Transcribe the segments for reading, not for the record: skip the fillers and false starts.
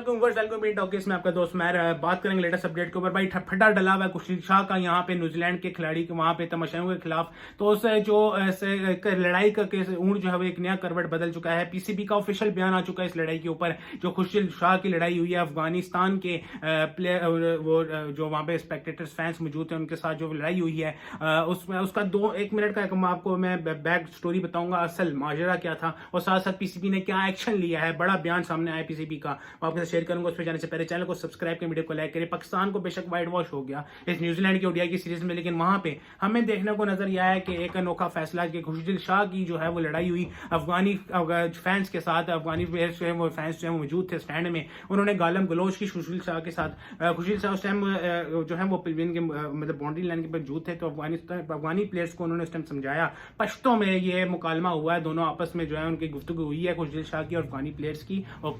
में आपका दोस्त मैं बात करेंगे लेटेस्ट अपडेट के ऊपर। भाई फटा डला हुआ है खुर्शीद शाह का यहाँ पे न्यूजीलैंड के खिलाड़ी के वहां पे तमाशाइयों के खिलाफ। तो उस जो लड़ाई का केस ऊंट जो है वो एक नया करवट बदल चुका है। पीसीबी का ऑफिशियल बयान आ चुका है इस लड़ाई के ऊपर। जो खुर्शीद शाह की लड़ाई हुई है अफगानिस्तान के प्लेयर वो जो वहां पे स्पेक्टेटर्स फैंस मौजूद थे उनके साथ जो लड़ाई हुई है उसमें उसका 1 मिनट का आपको मैं बैक स्टोरी बताऊंगा, असल माजरा क्या था और साथ साथ पीसीबी ने क्या एक्शन लिया है। बड़ा बयान सामने आया पीसीबी का, आपके साथ शेयर करूंगा। उस पर जाने से पहले चैनल को सब्सक्राइब करें, वीडियो को लाइक करें। पाकिस्तान को बेशक वाइट वॉश हो गया इस न्यूजीलैंड की ओडीआई की सीरीज में, लेकिन वहां पे हमें देखने को नजर आया है कि एक अनोखा फैसला कि खुर्शीद शाह की जो है वो लड़ाई हुई अफगानी फैंस के साथ। अफगानी फैंस जो है मौजूद थे स्टैंड में, उन्होंने गालम गलोच की खुर्शीद शाह के साथ। खुर्शीद शाह उस टाइम जो है वो पिलविन के मतलब बाउंड्री लाइन के मौजूद थे, तो अफगानी प्लेयर्स को उन्होंने उस टाइम समझाया। पश्तों में ये मुकालमा हुआ है, दोनों आपस में जो है उनकी गुफ्तगू हुई है खुर्शीद शाह की और अफगानी प्लेयर्स की और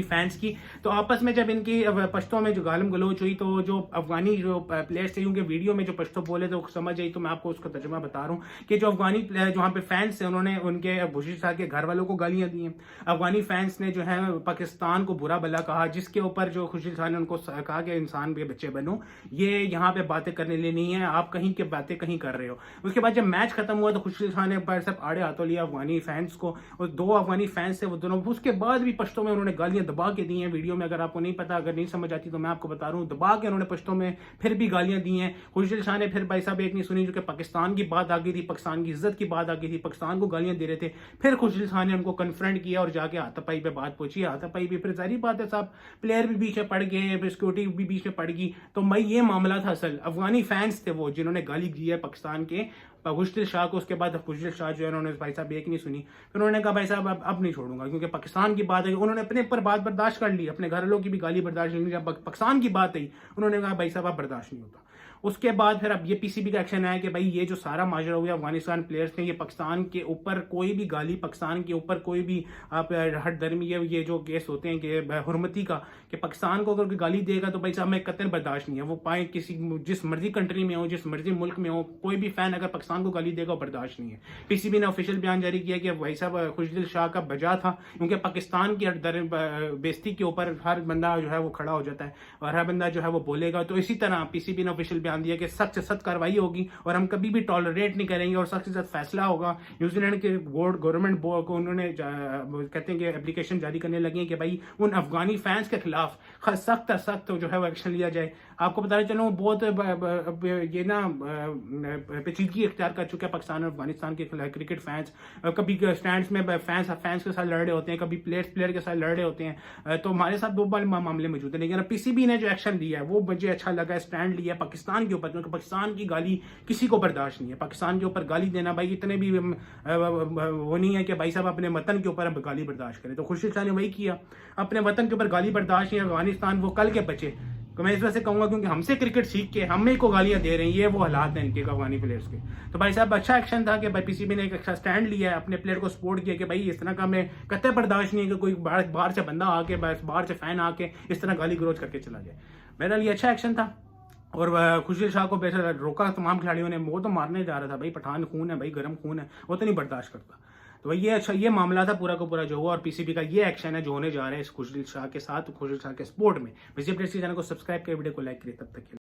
फैंस की। तो आपस में जब इनकी पश्तों में जो गालम गलोच हुई तो जो अफगानी जो प्लेयर्स थे उनके वीडियो में जो पश्तो बोले तो समझ आई, तो मैं आपको उसका तर्जुमा बता रहा हूँ कि जो अफगानी जो वहाँ पे फैंस थे उन्होंने उनके खुर्शीद शाह के घर वालों को गालियां दी हैं। अफगानी फैंस ने जो है पाकिस्तान को बुरा भला कहा, जिसके ऊपर जो खुर्शीद शाह ने उनको कहा कि इंसान के बच्चे बनो, ये यहाँ पे बातें करने लिए नहीं है, आप कहीं के बातें कहीं कर रहे हो। उसके बाद जब मैच खत्म हुआ तो खुर्शीद शाह ने सब आड़े हाथों लिया अफगानी फैंस को, और 2 अफगानी फैंस थे वो दोनों, उसके बाद भी पश्तों में उन्होंने गालियां दबा के दी हैं। वीडियो में अगर आपको नहीं पता, अगर नहीं समझ आती तो मैं आपको बता रहा हूँ, दबा के उन्होंने पश्तों में फिर भी गालियां दी हैं। खुर्शीद शाह ने फिर भाई साहब एक नहीं सुनी, जो कि पाकिस्तान की बात आ गई थी, पाकिस्तान की इज्जत की बात आ गई थी, पाकिस्तान को गालियां दे रहे थे। फिर खुर्शीद शाह ने उनको कन्फ्रंट किया और जाके हाथापाई पे बात पहुंची। हाथापाई भी फिर जारी बात है साहब, प्लेयर भी बीच में पड़ गए, सिक्योरिटी भी बीच में पड़ गई। तो मैं ये मामला था असल, अफगानी फैंस थे वो जिन्होंने गाली दी है पाकिस्तान के खुर्शीद शाह को। उसके बाद खुर्शीद शाह जो है उन्होंने भाई साहब एक नहीं सुनी, फिर उन्होंने कहा भाई साहब अब नहीं छोड़ूंगा, क्योंकि पाकिस्तान की बात है। उन्होंने अपने ऊपर बात बर्दाश्त कर ली, अपने घर वालों की भी गाली बर्दाश्त नहीं, जब पाकिस्तान की बात आई उन्होंने कहा भाई साहब अब बर्दाश्त नहीं होता। उसके बाद फिर अब ये पीसीबी का एक्शन आया कि भाई ये जो सारा माजरा हुआ अफगानिस्तान प्लेयर्स ने, ये पाकिस्तान के ऊपर कोई भी गाली, पाकिस्तान के ऊपर कोई भी आप हट धर्मी ये जो केस होते हैं कि हुर्मती का, कि पाकिस्तान को अगर कोई गाली देगा तो भाई साहब मैं कतई बर्दाश्त नहीं है। वो पाए किसी जिस मर्जी कंट्री में हो, जिस मर्जी मुल्क में हो, कोई भी फैन अगर पाकिस्तान को गाली देगा बर्दाश्त नहीं है। पीसीबी ने ऑफिशियल बयान जारी किया कि भाई साहब खुर्शीद शाह का बजा था, क्योंकि पाकिस्तान की बेइज्जती के ऊपर हर बंदा जो है वो खड़ा हो जाता है और हर बंदा जो है वो बोलेगा। तो इसी तरह पीसीबी ने ऑफिशियल बयान दिया कि सख्त से सख्त कार्रवाई होगी और हम कभी भी टॉलरेट नहीं करेंगे और सख्त से सख्त फैसला होगा। न्यूजीलैंड के गवर्नमेंट बोर्ड को उन्होंने कहते हैं कि एप्लीकेशन जारी करने लगे हैं कि भाई उन अफगानी फैंस के खिलाफ सख्त जो है वो एक्शन लिया जाए। आपको बताना चलो बहुत ये ना पेचीदगी इख्तियार कर चुके हैं पाकिस्तान और अफगानिस्तान के क्रिकेट फैंस। कभी स्टैंड्स में फैंस के साथ लड़ रहे होते हैं, कभी प्लेयर के साथ लड़ रहे होते हैं। तो हमारे साथ 2 मामले मौजूद हैं, लेकिन पीसीबी ने जो एक्शन लिया है वो मुझे अच्छा लगा। स्टैंड लिया पाकिस्तान के ऊपर, क्योंकि पाकिस्तान की गाली किसी को बर्दाश्त नहीं है। पाकिस्तान के ऊपर गाली देना भाई इतने भी वो नहीं है कि भाई साहब अपने वतन के ऊपर गाली बर्दाश्त करें। तो खुर्शीद शाह ने वही किया, अपने वतन के ऊपर गाली बर्दाश्त नहीं। अफगानिस्तान वो कल के बच्चे, तो मैं इस वजह से कहूंगा क्योंकि हमसे क्रिकेट सीख के हमें को गालियां दे रहे हैं, ये वो हालात हैं इनके अफगानी प्लेयर्स के। तो भाई साहब अच्छा एक्शन था कि भाई पीसीबी ने एक अच्छा स्टैंड लिया है, अपने प्लेयर को सपोर्ट किया कि भाई इस तरह का हमें कतई बर्दाश्त नहीं है कि कोई बाहर से बंदा आके, बाहर से फैन आके इस तरह गाली गलौज करके चला जाए। मेरे लिए अच्छा एक्शन था और खुर्शीद शाह को बेहतर रोका तमाम खिलाड़ियों ने। वो तो मारने जा रहा था भाई, पठान खून है भाई, गर्म खून है, वो तो नहीं बर्दाश्त करता। तो ये अच्छा ये मामला था पूरा का पूरा जो हुआ और पीसीबी का ये एक्शन है जो होने जा रहा है इस खुर्शीद शाह के साथ, खुर्शीद शाह के स्पोर्ट में। विजिट चैनल को सब्सक्राइब करें, वीडियो को लाइक करें, तब तक